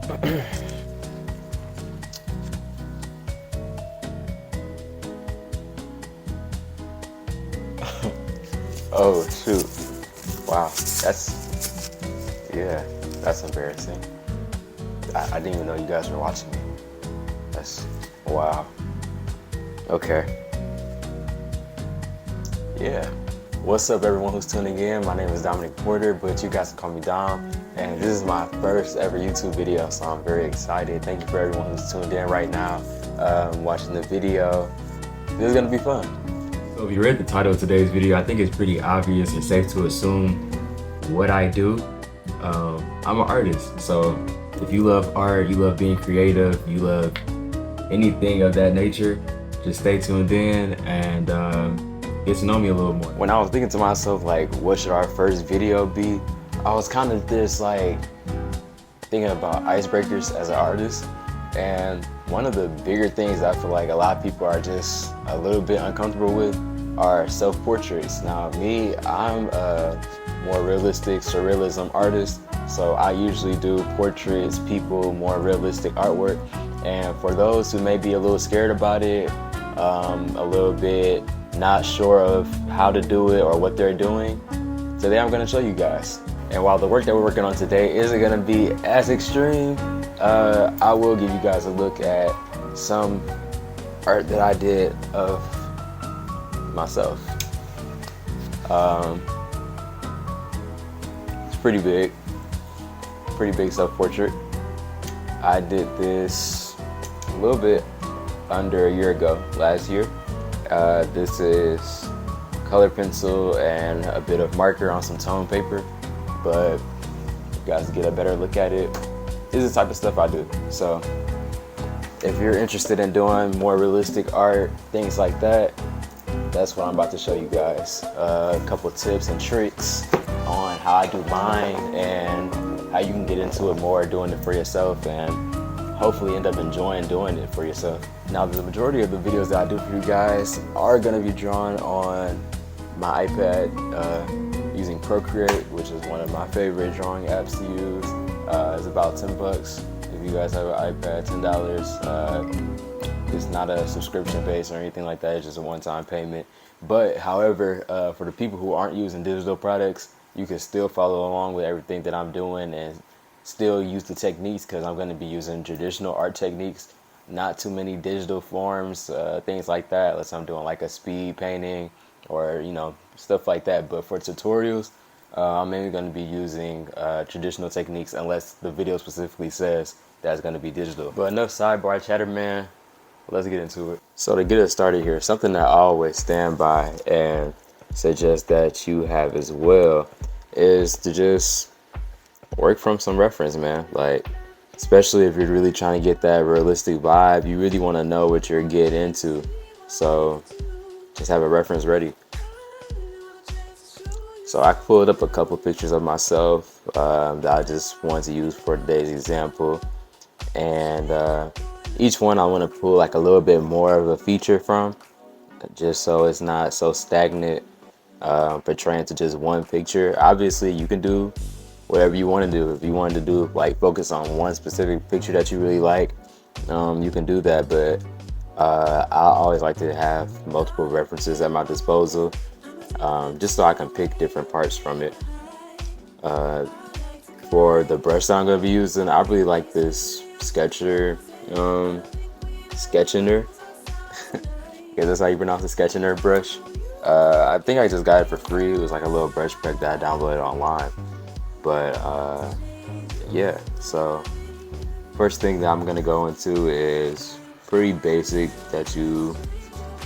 Oh shoot! Wow, yeah, that's embarrassing. I didn't even know you guys were watching me. That's wow. Okay. Yeah. What's up, everyone who's tuning in? My name is Dominic Porter, but you guys can call me Dom. And this is my first ever YouTube video, so I'm very excited. Thank you for everyone who's tuned in right now, watching the video. This is gonna be fun. So if you read the title of today's video, I think it's pretty obvious and safe to assume what I do. I'm an artist, so if you love art, you love being creative, you love anything of that nature, just stay tuned in and get to know me a little more. When I was thinking to myself, like, what should our first video be? I was kind of just like thinking about icebreakers as an artist. And one of the bigger things I feel like a lot of people are just a little bit uncomfortable with are self-portraits. Now me, I'm a more realistic surrealism artist, so I usually do portraits, people, more realistic artwork. And for those who may be a little scared about it, a little bit not sure of how to do it or what they're doing, today I'm going to show you guys. And while the work that we're working on today isn't going to be as extreme, I will give you guys a look at some art that I did of myself. It's pretty big self-portrait. I did this a little bit under a year ago, last year. This is color pencil and a bit of marker on some tone paper, but you guys get a better look at it. This is the type of stuff I do. So if you're interested in doing more realistic art, things like that, that's what I'm about to show you guys. A couple tips and tricks on how I do mine and how you can get into it more doing it for yourself and hopefully end up enjoying doing it for yourself. Now, the majority of the videos that I do for you guys are gonna be drawn on my iPad using Procreate, which is one of my favorite drawing apps to use. It's about 10 bucks. If you guys have an iPad, $10. It's not a subscription base or anything like that. It's just a one-time payment. But however, for the people who aren't using digital products, you can still follow along with everything that I'm doing and still use the techniques, because I'm going to be using traditional art techniques, not too many digital forms, things like that, unless I'm doing like a speed painting or, you know, stuff like that. But for tutorials, I'm mainly going to be using traditional techniques unless the video specifically says that's going to be digital. But enough sidebar chatter, man. Let's get into it. So to get us started here, something that I always stand by and suggest that you have as well is to just work from some reference, man. Like, especially if you're really trying to get that realistic vibe, you really want to know what you're getting into. So just have a reference ready. So I pulled up a couple pictures of myself that I just wanted to use for today's example. And each one I want to pull like a little bit more of a feature from, just so it's not so stagnant, portraying to just one picture. Obviously, you can do whatever you want to do. If you wanted to do like focus on one specific picture that you really like, you can do that. But I always like to have multiple references at my disposal, just so I can pick different parts from it. For the brush that I'm going to be using, I really like this Sketcher, Sketchiner, because that's how you pronounce the Sketchiner brush. I think I just got it for free. It was like a little brush pack that I downloaded online. But yeah, so first thing that I'm gonna go into is pretty basic that you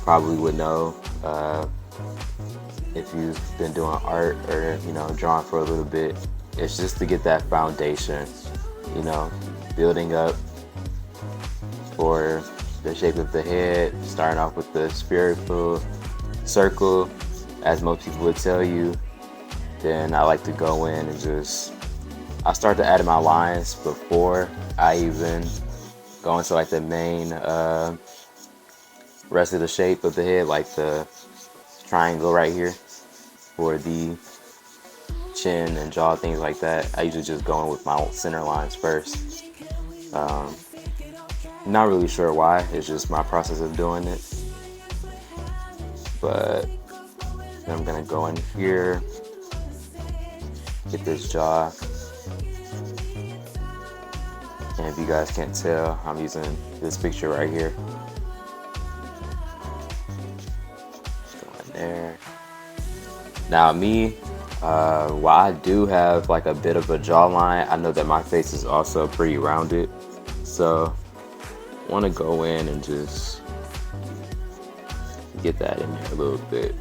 probably would know if you've been doing art or, you know, drawing for a little bit. It's just to get that foundation, you know, building up for the shape of the head, starting off with the spherical circle, as most people would tell you. Then I like to go in and I start to add my lines before I even go into like the main rest of the shape of the head, like the triangle right here for the chin and jaw, things like that. I usually just go in with my center lines first. Not really sure why. It's just my process of doing it. But I'm gonna go in here, get this jaw. And if you guys can't tell, I'm using this picture right here. Go in there. Now me, while I do have like a bit of a jawline, I know that my face is also pretty rounded. So I want to go in and just get that in there a little bit.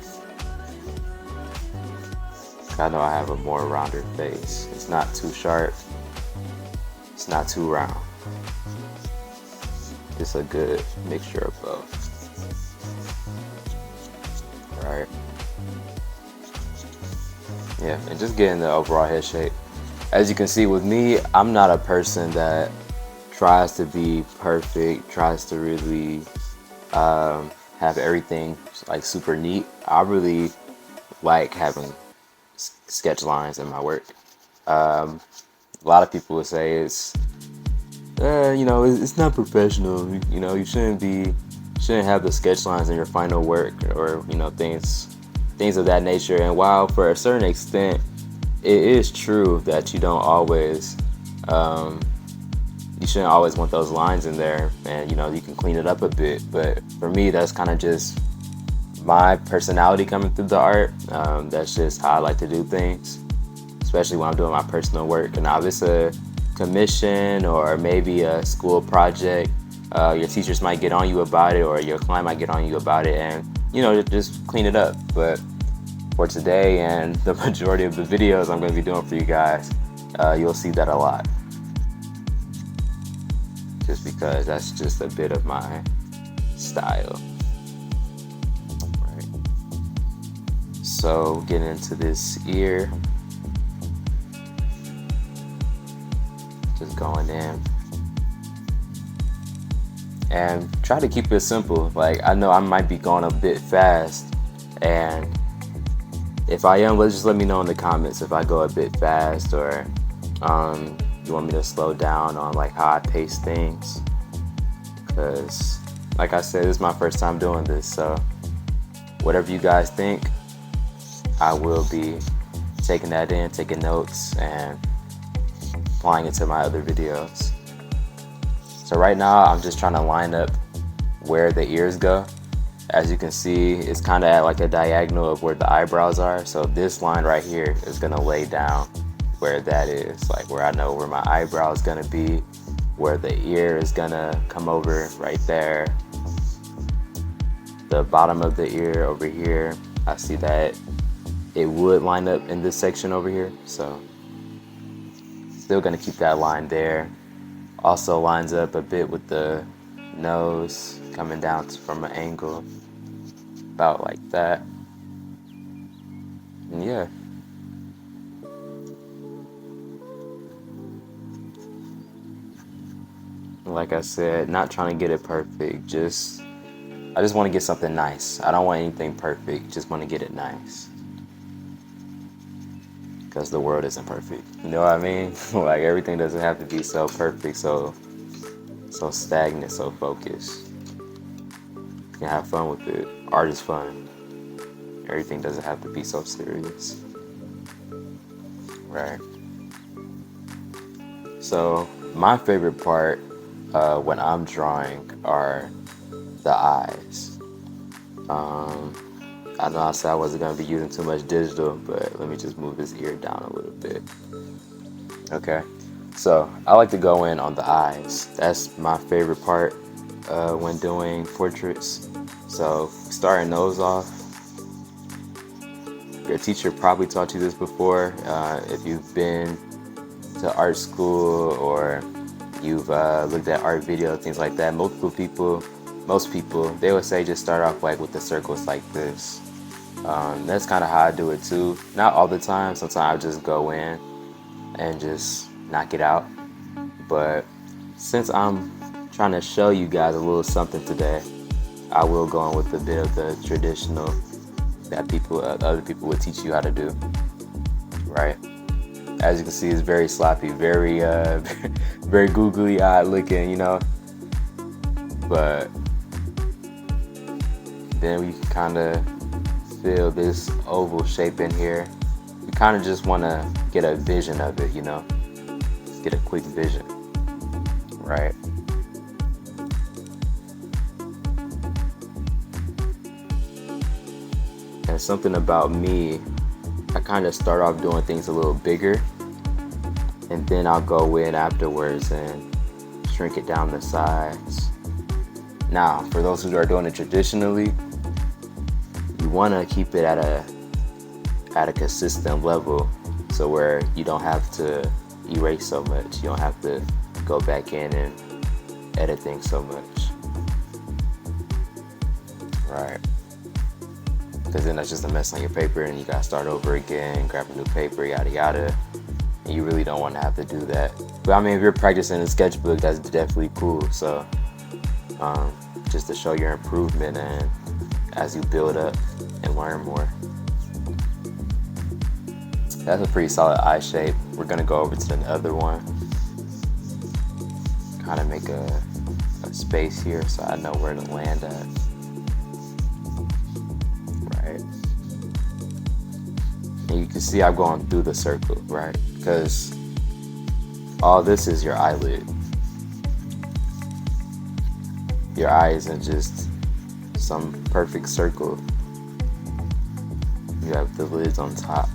I know I have a more rounder face. It's not too sharp. It's not too round. It's a good mixture of both. Right. Yeah, and just getting the overall head shape. As you can see with me, I'm not a person that tries to be perfect, tries to really have everything like super neat. I really like having sketch lines in my work. A lot of people would say it's it's not professional. You shouldn't have the sketch lines in your final work, or things of that nature. And while for a certain extent it is true that you don't always you shouldn't always want those lines in there, and you can clean it up a bit, but for me that's kind of just my personality coming through the art. That's just how I like to do things, especially when I'm doing my personal work. And now if it's a commission or maybe a school project, your teachers might get on you about it, or your client might get on you about it, and just clean it up. But for today and the majority of the videos I'm going to be doing for you guys, you'll see that a lot, just because that's just a bit of my style. Right. So getting into this ear, just going in and try to keep it simple. Like, I know I might be going a bit fast, and if I am, just let me know in the comments if I go a bit fast, or you want me to slow down on like how I pace things, because like I said, this is my first time doing this. So whatever you guys think, I will be taking that in, taking notes, and applying it to my other videos. So right now I'm just trying to line up where the ears go. As you can see, it's kind of at like a diagonal of where the eyebrows are. So this line right here is gonna lay down where that is, like where I know where my eyebrow is gonna be, where the ear is gonna come over right there. The bottom of the ear over here, I see that it would line up in this section over here. So still gonna keep that line there. Also lines up a bit with the nose coming down from an angle about like that. And yeah. Like I said, not trying to get it perfect. I just want to get something nice. I don't want anything perfect. Just want to get it nice. Because the world isn't perfect. You know what I mean? Like, everything doesn't have to be so perfect, so stagnant, so focused. You can have fun with it. Art is fun. Everything doesn't have to be so serious. Right. So my favorite part when I'm drawing are the eyes. I know I said I wasn't going to be using too much digital, but let me just move this ear down a little bit. Okay, so I like to go in on the eyes. That's my favorite part when doing portraits. So starting those off, your teacher probably taught you this before. If you've been to art school, or you've looked at art videos, things like that, most people, they would say just start off like with the circles like this. That's kind of how I do it too. Not all the time. Sometimes I just go in and just knock it out. But since I'm trying to show you guys a little something today, I will go in with a bit of the traditional that other people would teach you how to do, right? As you can see, it's very sloppy, very very googly eyed looking, you know. But then we can kind of fill this oval shape in here. We kind of just want to get a vision of it, you know, get a quick vision, right? And something about me, I kind of start off doing things a little bigger, and then I'll go in afterwards and shrink it down the sides. Now, for those who are doing it traditionally, you want to keep it at a consistent level, so where you don't have to erase so much, you don't have to go back in and edit things so much, right? Because then that's just a mess on your paper, and you gotta start over again, grab a new paper, yada yada. And you really don't want to have to do that. But I mean, if you're practicing a sketchbook, that's definitely cool. So just to show your improvement and as you build up and learn more. That's a pretty solid eye shape. We're gonna go over to the other one. Kind of make a space here so I know where to land at. Right. And you can see I'm going through the circle, right? Because all this is your eyelid. Your eye isn't just some perfect circle. You have the lids on top.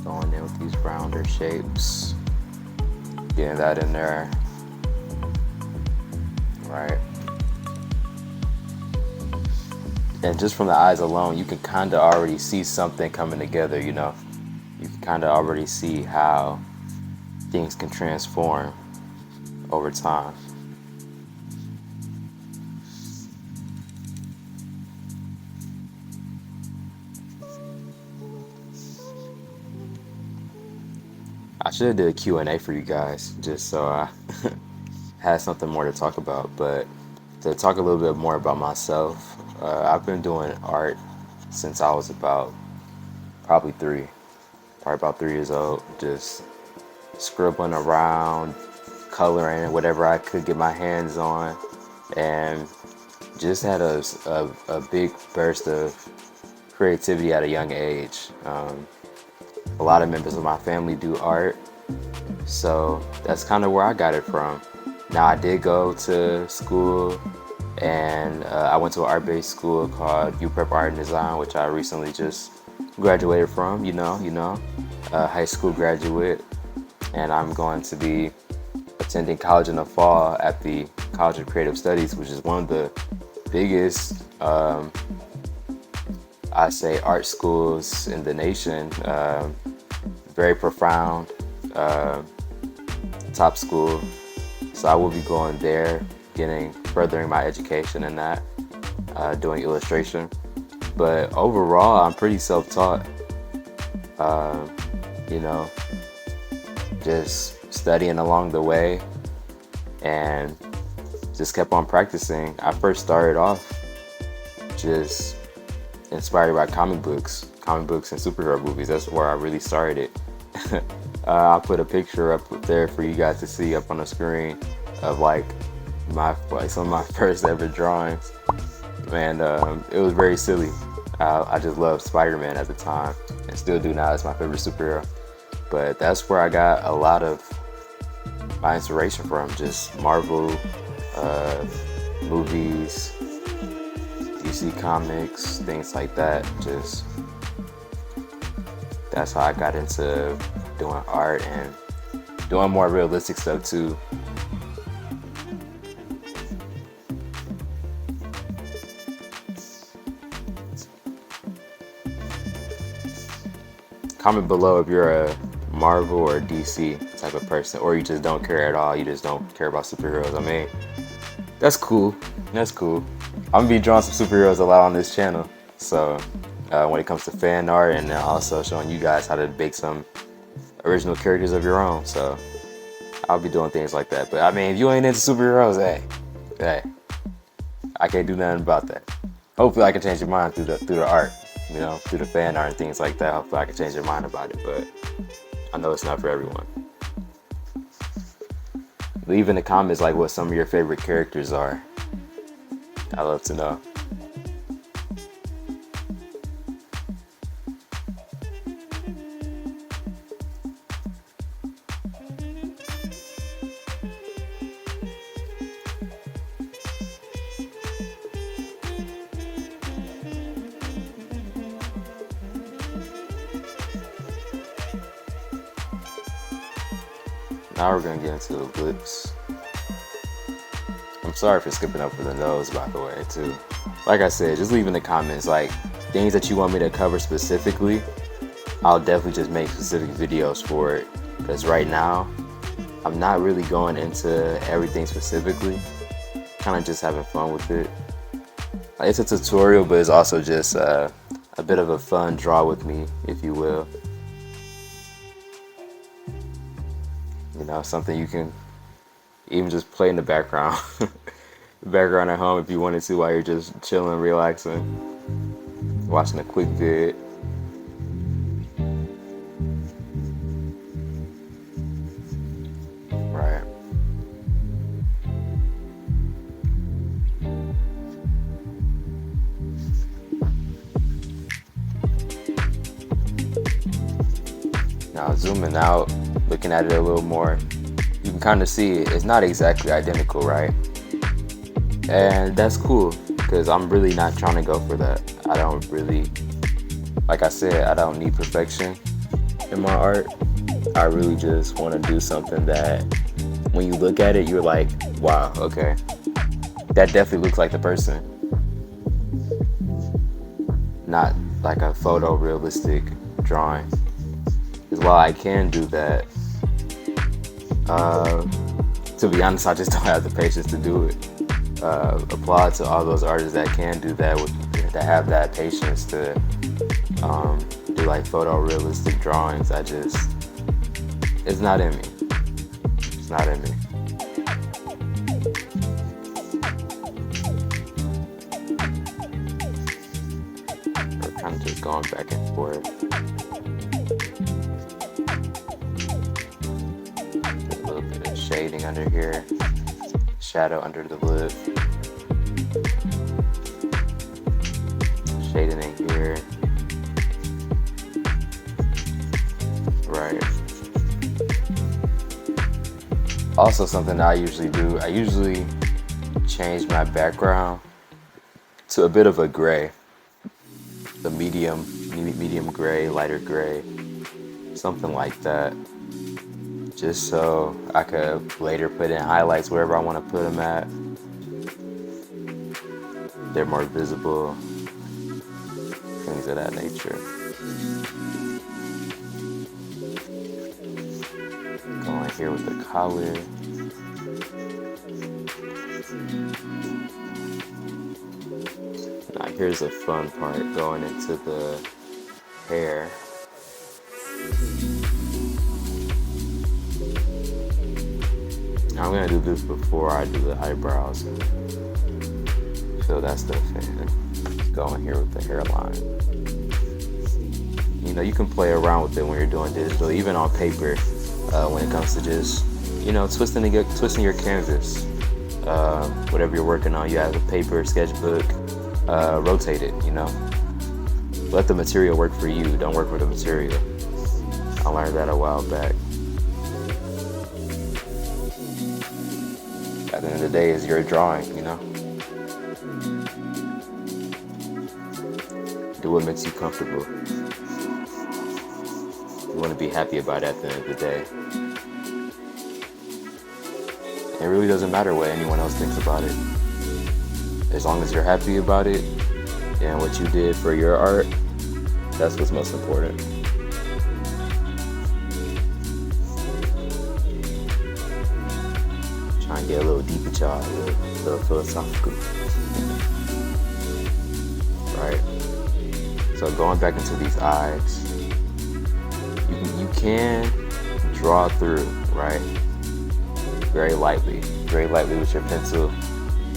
Going in with these rounder shapes. Getting that in there. Right. And just from the eyes alone, you can kind of already see something coming together, you know. You can kind of already see how things can transform over time. I should have did a Q&A for you guys, just so I had something more to talk about. But to talk a little bit more about myself, I've been doing art since I was probably about 3 years old, just scribbling around, coloring whatever I could get my hands on, and just had a big burst of creativity at a young age. A lot of members of my family do art, so that's kind of where I got it from. Now, I did go to school, and I went to an art-based school called UPrep Art and Design, which I recently just graduated from, high school graduate. And I'm going to be attending college in the fall at the College of Creative Studies, which is one of the biggest, I say, art schools in the nation. Very profound, top school. So I will be going there, furthering my education in that, doing illustration. But overall, I'm pretty self-taught. Just studying along the way and just kept on practicing. I first started off just inspired by comic books and superhero movies. That's where I really started. I'll put a picture up there for you guys to see up on the screen of some of my first ever drawings. And it was very silly. I just loved Spider-Man at the time, and still do now. It's my favorite superhero. But that's where I got a lot of my inspiration from, just Marvel, movies, DC Comics, things like that. Just that's how I got into doing art and doing more realistic stuff too. Comment below if you're a Marvel or DC type of person, or you just don't care at all. You just don't care about superheroes. I mean, that's cool. That's cool. I'm gonna be drawing some superheroes a lot on this channel. So when it comes to fan art, and also showing you guys how to make some original characters of your own. So I'll be doing things like that. But I mean, if you ain't into superheroes, hey, I can't do nothing about that. Hopefully I can change your mind through the art, you know, through the fan art and things like that. Hopefully I can change your mind about it, but I know it's not for everyone. Leave in the comments like what some of your favorite characters are. I'd love to know. Now we're gonna get into the lips. I'm sorry for skipping over the nose, by the way, too. Like I said, just leave in the comments like things that you want me to cover specifically. I'll definitely just make specific videos for it, because right now I'm not really going into everything specifically, kind of just having fun with it. It's a tutorial, but it's also just a bit of a fun draw with me, if you will. You know, something you can even just play in the background. The background at home if you wanted to, while you're just chilling, relaxing, watching a quick vid. Right. Now zooming out, looking at it a little more, you can kind of see it's not exactly identical, right? And that's cool, because I'm really not trying to go for that. I don't really, like I said, I don't need perfection in my art. I really just want to do something that when you look at it, you're like, wow, okay, that definitely looks like the person. Not like a photorealistic drawing. Because while I can do that, to be honest, I just don't have the patience to do it. Applaud to all those artists that can do that, that have that patience to do like photorealistic drawings. It's not in me. It's not in me. We're kind of just going back and forth. A little bit of shading under here. Shadow under the lip. Shading in here. Right. Also, something that I usually do, I usually change my background to a bit of a gray. The medium gray, lighter gray, something like that. Just so I could later put in highlights wherever I want to put them at. They're more visible, things of that nature. Going here with the collar. Now here's a fun part, going into the hair. I'm gonna do this before I do the eyebrows. Fill that stuff in. Go in here with the hairline. You know, you can play around with it when you're doing digital, even on paper, when it comes to just, you know, twisting your canvas. Whatever you're working on, you have a paper, sketchbook, rotate it, you know. Let the material work for you, don't work for the material. I learned that a while back. At the end of the day, it's your drawing, you know? Do what makes you comfortable. You want to be happy about it at the end of the day. It really doesn't matter what anyone else thinks about it. As long as you're happy about it and what you did for your art, that's what's most important. Trying to get a little deep with y'all, a little philosophical. Right? So going back into these eyes, you can draw through, right? Very lightly with your pencil.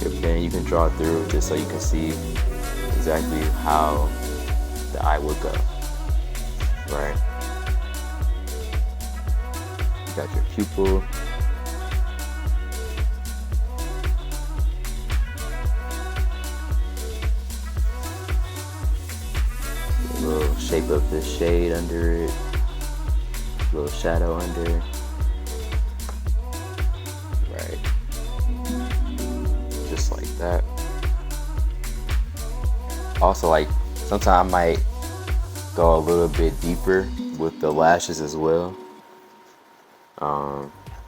your pen, you can draw through just so you can see exactly how the eye would go, right? You got your pupil. A little shape of the shade under it. A little shadow under. Right. Just like that. Also, like, sometimes I might go a little bit deeper with the lashes as well.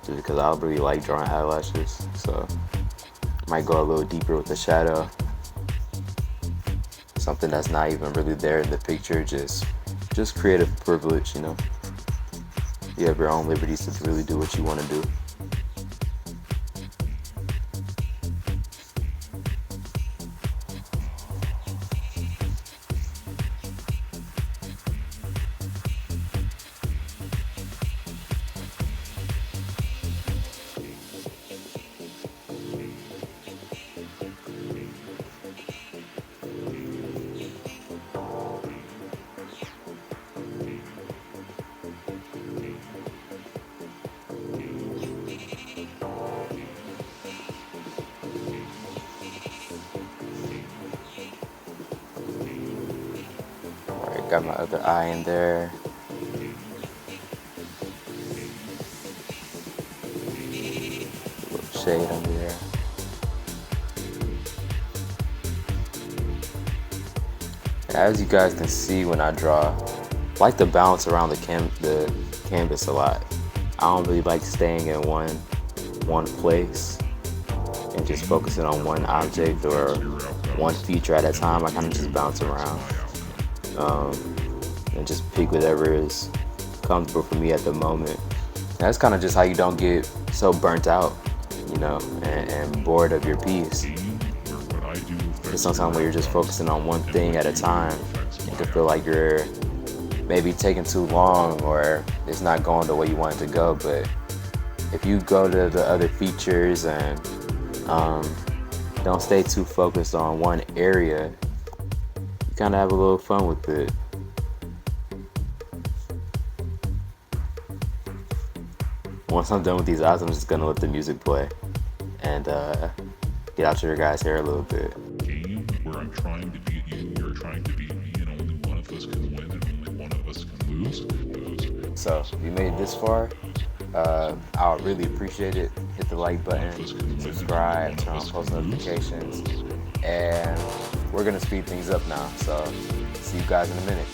Just because I really like drawing eyelashes, so might go a little deeper with the shadow. Something that's not even really there in the picture, just creative privilege, you know. You have your own liberties to really do what you want to do. Got my other eye in there. A little shade under there. As you guys can see when I draw, I like to bounce around the canvas a lot. I don't really like staying in one place and just focusing on one object or one feature at a time. I kind of just bounce around. And just pick whatever is comfortable for me at the moment. And that's kind of just how you don't get so burnt out, you know, and bored of your piece. Because sometimes when you're just focusing on one thing at a time, you can feel like you're maybe taking too long or it's not going the way you want it to go. But if you go to the other features and don't stay too focused on one area, you kind of have a little fun with it. Once I'm done with these eyes, I'm just gonna let the music play and get out your guys' hair a little bit. Game where I'm trying to beat you, you're trying to beat me, and only one of us can win and only one of us can lose. So if you made it this far, I would really appreciate it. Hit the like button, subscribe, turn on post notifications, and we're gonna speed things up now. So see you guys in a minute.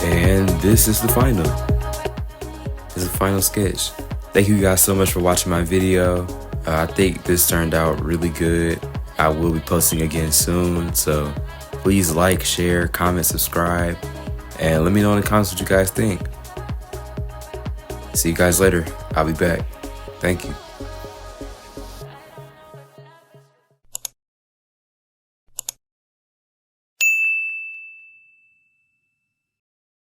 And this is the final. This is the final sketch. Thank you guys so much for watching my video. I think this turned out really good. I will be posting again soon, so please like, share, comment, subscribe, and let me know in the comments what you guys think. See you guys later. I'll be back. Thank you.